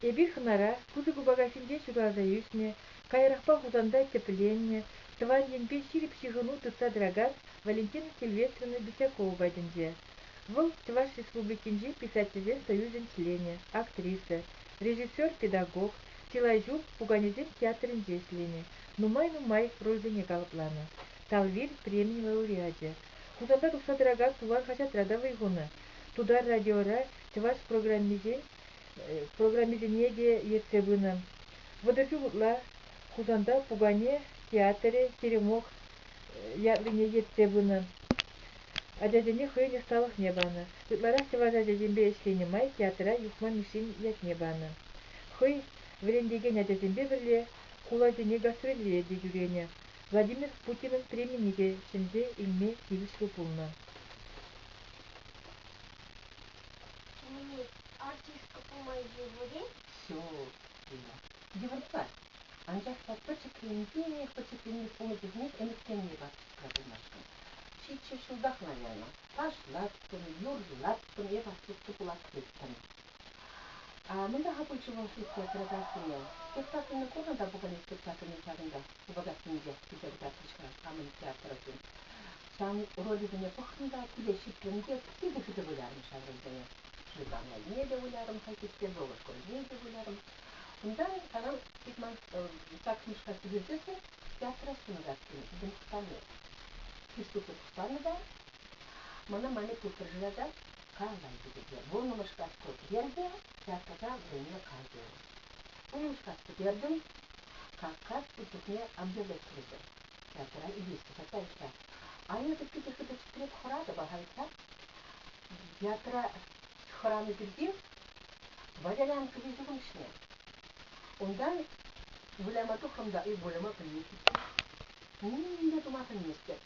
Эбир хынара, кузы губагасинде чугаза юсне, кайрахпа хузанда тепление, тван енбе ширип шигыну тытса драгат Валентина Сильвестровна Бесякова байденде. Вол Чуваш Республикинжи писательдер союзен члене, актриса, режиссер, педагог, силайжук пуганезен театрын жеслене, нумай рольдене галплана. Талвир премии лауреате. Хузанда тукса драгат туван хачат радовый гуна. Тудар радиора Чуваш программизинеге ецебына. Водырфи гутла хузанда пугане театре теремок ятлине ецебына. Адязене хыйне сталых небаны. Гутлара севаза адязембе эшлине май театра юхман мишин ят небаны. Хый врендеген адязембе бірле хулазене гастролие дежурене. Владимир Путин'ın премиеге şimdi ilme girişli buluna. Артистка по моей живоре. Все, девушка, анчах почекленки, помните, нет, эмектенни вас продумашка. Чичи шудах, наверное, пашлаттым, юрлаттым, я вас тут тукулаттым. Мында хапучу театрография. Спектакльный комната буган спектакльный чагында. Убагасынде бизер графичка амын театры. Сам ролидине пахында килешипленде киде буларым шагырдыне. Жигана не де буларым, хакисте золушка не де буларым. Ундан тарам питман так мишка сидетсе театра сунагаттын. Динстаны. Кистук кустаныда. Мана туржылада калай диде. Бонумашка тут ерде театрда время каждого. Бонумашка тут ердем как тут не обязательно. Театра и есть такая вещь. А я тут каких-то четырех хорада багайта. Театра хораны бирдим. Валян квизуншне. Ундан булама тухамда и булама принесите. Не думаю, вместе.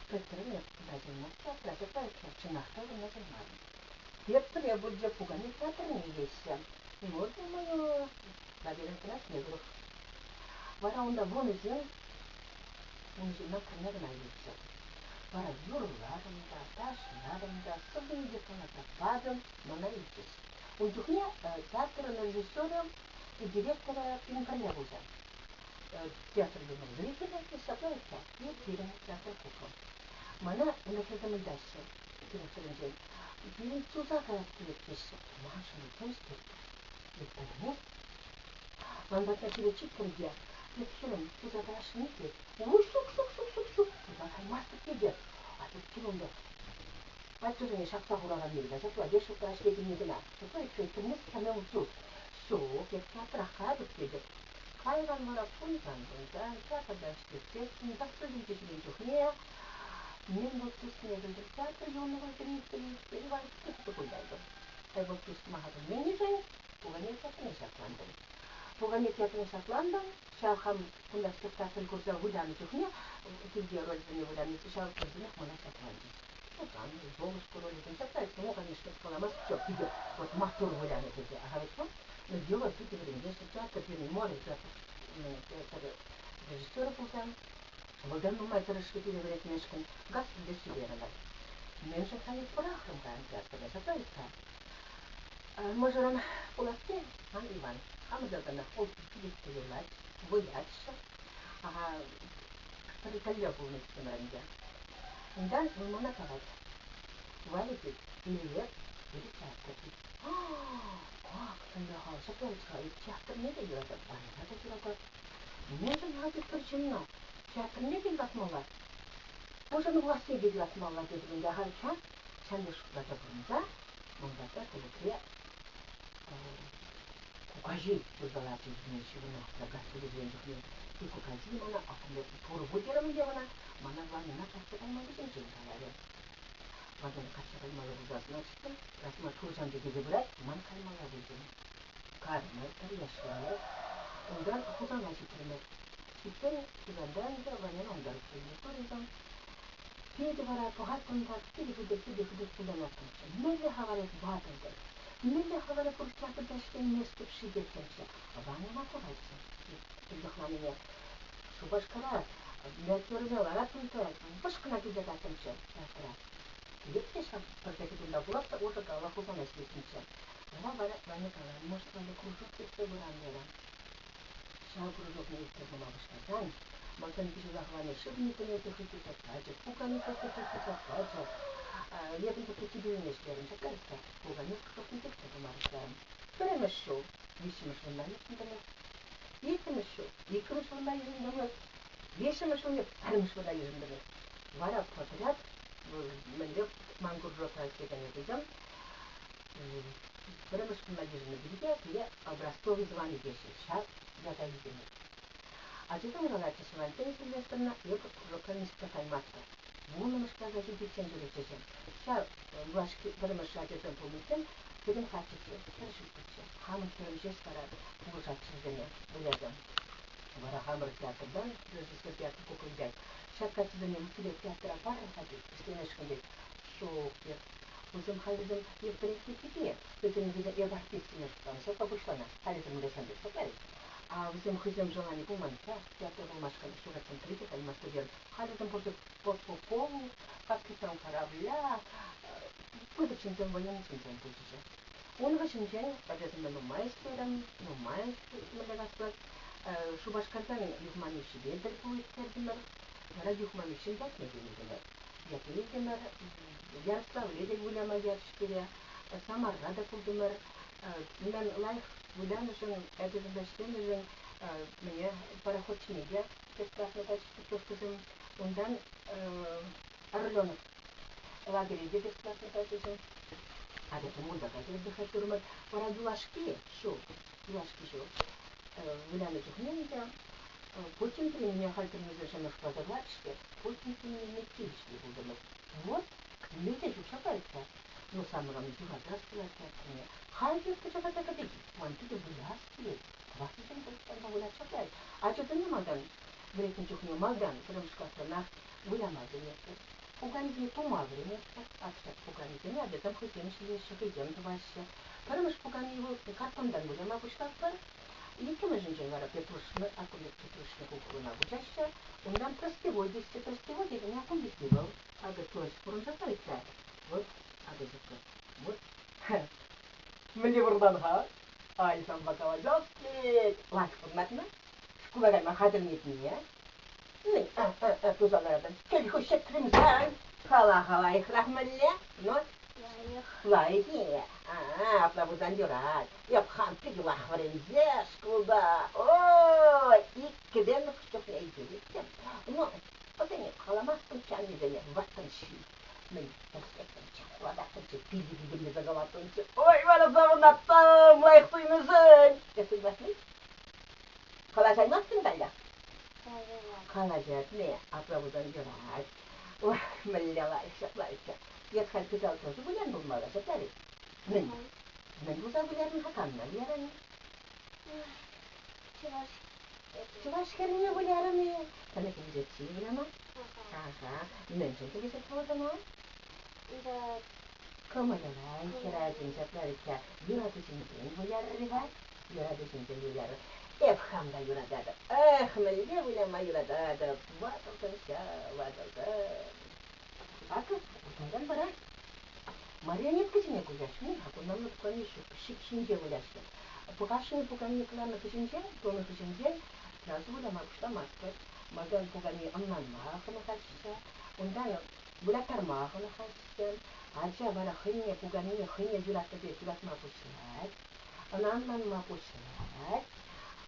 Петрне, даже на театра, такая чинахта на занимали. Театр я буду пугани театр не есть. Вот думаю, наверное, раз не грух. Вара унда вон изен, он же на пример на лицо. Вара юрларом да, ташларом да, собой где-то на падом, но на лицо. У духне театра режиссером и директора фильм-коллегуза. Театр думал, зрителя и собрался, и фильм театр кукол. Мана унахедам дальше, фильм-коллегуза. Фильм Цузака открытился, машина тонкий, и понимаешь? Он вот на тебе чипом где, и фильм Цузака шники, уй-сук-сук-сук-сук-сук, Цузака мастер идет, а тут фильм да. Отсюда не шахта хурага мирда, зато одежду прошледи не дна, зато и все, ты самым тут. Все, как театр ахадут идет. Хайван марафон да, театр естественно, так что люди не мне вот тут снегом театр юного зрителя, перевалит что-то гуляет. А вот тут магазин менеджер, пугани театр Шотландом. Пугани театр Шотландом, шахам куда спектакль курса гуляны тухне, где роль за него гуляны, шахам курсах мона Шотландии. Вот там Золушку роли, там такая, ну конечно, поломас все, идет, вот мастер гуляны где, а говорит, вот, но дело тут и время, если театр, море, театр режиссера пулсан, Валдерну майтерышки переварять мешкан, газ для сиверана. Меньше хранит порахом, как театр, это есть. Можем полости, Иван, мы заданы холст перестелять, бояться, старикалья полностью на ренде. Да, мы можем наказать. Валите, привет, или театр. Как там что и театр не дает, это театр. Можем 하기 причина. Театр не делать мало. Можем власти делать мало, где я хочу. Чанды что-то бунда, бунда так или кря. Кукажи, позалати ничего на прогасили деньги. И кукажи мана, а когда порубудером делана, мана вами на так мало денег говорят. Вода качает мало буда, значит, раз мы кушаем где выбрать, ман кальмала будем. Карма, это решение. Ундан худа наши пример. Теперь Иванданга ваняном дарфили туризм. Передавая погадкам так, переходит куда напомнить. Милли говорит бабенька. Милли говорит курчата дашки место в шидетенче. А ваня наковается. Вдохновение. Шубашкара. Меркурина рапунтает. Башкана где датенче. Театра. Видите, что когда была, уже голова худа нашли. Вара ваня калан, может, ваня кружок кетсе бурандера. Шау кружок не итте бумабыштардан. Малтан киши захване шибникіне төхіті сатпачы, пуканы төхіті сатпачы. Летом төхіті бүйінешлерін шакарса, пуканы кружок не төхіті бумабыштарым. Көремеш шоу, вишіміш вынна ешіндіміз. Екіміш шоу, екіміш вынна ешіндіміз. Бешіміш вынна, парымыш вынна ешіндіміз. Вара подряд, мінде мангуржок алсетен едігім. Парымыш вынна ешіндімізге, күйе образцовый званы деші. Шас задайдеміз. А жетім ғалатшы Валентина Сильвестровна епі кружоканышқа кайматты. Мұнымышқа ғажу бетсен жүретежем. Ша біріміш жадетім помытым, кедім қатшысы, кірішіп күтші. Хамын керім жеш барады, бұл жатшызыне біледім. Вара хамыр театрдан, режиссер театр көкілден. Шаткатсызыне мүкілет театра барын қады, істенешкінден. Шоқ деп. Өзім халізім епіректе кеде, өзім виден ертартесіне тұтаны, соқа бұшлана, халізім үлесен деп соқлайды. А всем хозяям желание поманта, театр бумажка, что там критика, и мастер. Халидом после по полу, капитан корабля, выдачен тем военным центром путеше. Он в этом день, обязательно майстером, майстер, шубашкартан юхмани шибедер будет терминер, ради юхмани шибдак не видимер. Я видимер, Ярослав Ледик Гуляма Ярчкиря, сама Рада Кудимер, мен лайф Гуляма жен, это задачный жен, мне пароходчный я, бесплатно тачки пустым, ундан Орленов лагерь где бесплатно тачки. А это муда, как я бы хотел думать, пора дулашки, шо, Гуляма Чухненька, Путин при меня хальтерный зажимешь по загладчике, Путин при меня не тильшли буду. Вот, люди уже пальца. Ну, сам равно дюга здравствуйте, мне. Хальтер почему так обидит? Он тебе вылястывает. Хватит им там гулять шапляет. А что ты не мадан? Говорит, ничего не мадан, потому что на вылямазе место. Пуганье помагли место. А что пуганье не обед, там хоть им шли еще идем вообще. Потому что пуганье его картондан выляма пуштапа. И кем же инженера Петрушна, а куда Петрушна кухня учащая, он нам простеводит, у меня комбистивал. А готовить фурун запарится. Вот, а ты закрой. Вот. Мне вурданга. Ай, сам бакала жостли. Лайк форматна. Шкула ма хадер нет не. Ну, тузалардан. Кель хушет кримзан. Хала их рахмалле. Но лайки. Аплавудан дюрат. Я бхам пиги лахварензе шкулда. Ой, иккиден хушет не идет. Ну, потом халамас пунчан не ваттанши. Мен вода-то пили за головой. Ой, вона завна там, лайк ты не жень. Я согласен? Халажай мастин далья. Халажай не, аплавудан дюрат. Ой, мэлляла их шаплайка. Я сказал тоже, гулян был мало, шаплали. Мен буза гулян хакамна, ярани. Чувашкерне гулярами. Там это где тиграма. Ага. Мен же тебе сотворено. Да. Командалай, херадин шаплайка. Юрадусин день гулярривать. Юрадусин день гуляр. Эфхамда юрадада. Эх, мэлье гуляма юрадада. Ваталтанся, ваталта. Ака, утайдан бара. Марионеткачине гуляшми, а кунамны пукани шикшинже гуляшми. Пукашни пукани клана кышинже, тоны кышинже, сразу гуляма кушта маска. Мадан пукани амнан махана хачса, ундан гулятар махана хачса, ача бара хыне пукани хыне юлатаде юлатма пушлат, анан ма пушлат,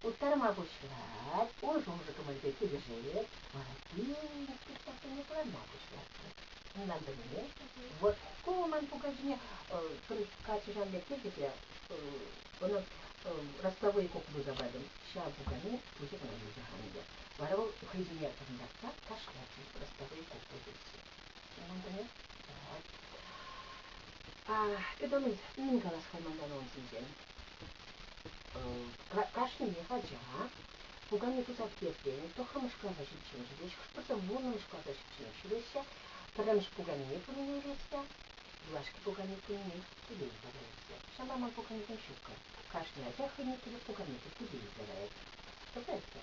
уттар ма пушлат, он жужа камальде кибежет, марати, спектакль клана пушлат. Надо мне. Вот коман покажи, качежан лекции, он ростовые куклы забавил. Ща бугани, уже на люди ханья. Воровал хризинер тогда, кашляти, ростовые куклы здесь. Надо мне. Это мы Николас Хайманданон сидим. Кашни не хотя. Бугани тут отпетли, то хамушка защищен, здесь что-то вонушка защищен, здесь. Потому что пугани не поменялся, глажки пугани поменялся, тебе избавляется. Шамама пугани не щука. Кашня, тяха не тебе пугани, тебе избавляется. Понимаете?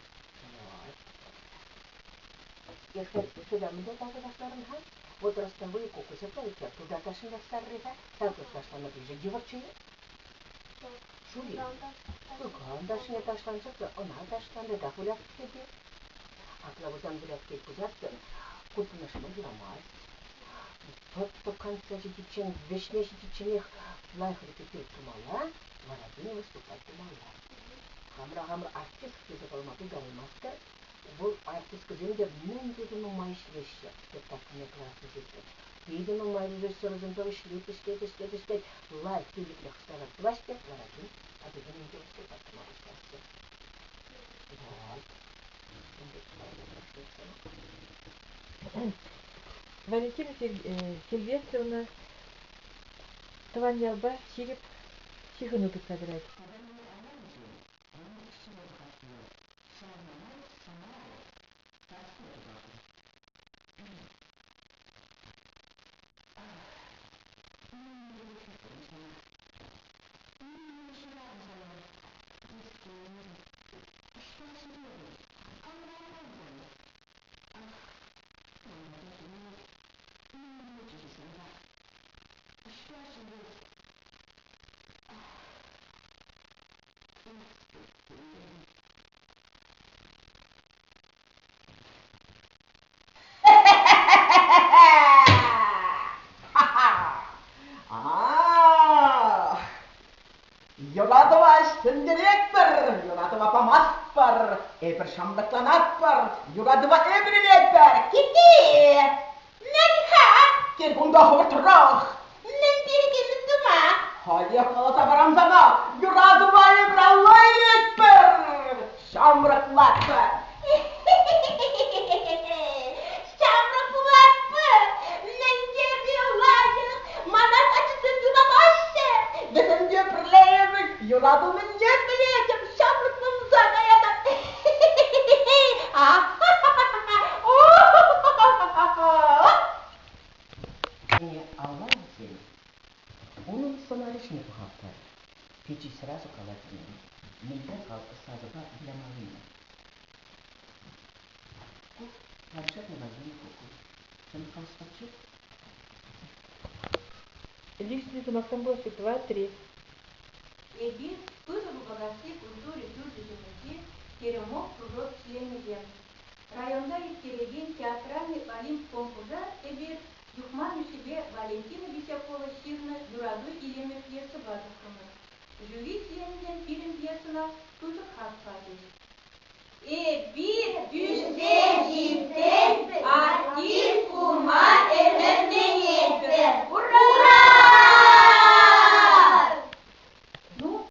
Вот. Если сюда мы так вот вот ростовые кукусы, туда кашня старые, так вот кашня на ближе девочки. Şuraya. Kandasına taşlanacak da ona taşlandı da kulak dedi. Aklavuzdan kulak dedi kuzattı. Kurtuluşma duramaz. Tot конца için, вешнеши için лайхли кетип тумала, варадын выступать тумала. Хамра артист кызы болмады галмаска. Бул артист кызын деп мен деген умайш вещи. Спектакльне классы жетти. Един умай режиссер өзүндө иштейт. Лайк тиликле кыстагы пластик варадын. А деген инде выступать тумала баштасы. Вот. Валентина Сильвестровна Таваньялба Чиреп Чихануту собирать. Yoladova sündirektir, yoladova pamaspar, eber şamlıklanatpar, yoladova emriletper, kiki! Nenha! Gel bunda hortraq! Nen birgimiz duma! Hadi yakalata baramzana, yoladova emrallayletper, şamlıklatpar! Şamlıklatpar! Nen gerdi yolayık, manas açısın yolamazdı! Bizim göpürleyemiz, yoladımın göpürleyeceğim, şamlıklığımıza kayadan. Allah seni. Onun сценарийшный бухгалтер. Печи сразу колотили. Нельзя сразу билямалина. Планшетный возьми куку. Чем констатчик? Лишний замахом больше 2-3. Эбир, кызову богатей культуре Юрдежемеке, Теремок кружок членеген. Районда ескереген театральный олимп конкурса Эбир Юхману себе Валентина Бесякова Щирна Юраду Илеме пьесы базықымыз. Жюри членеген фильм пьесына тузы хат падыш. Эбир дүзе жиптен артист кума эмерменетті. Ура!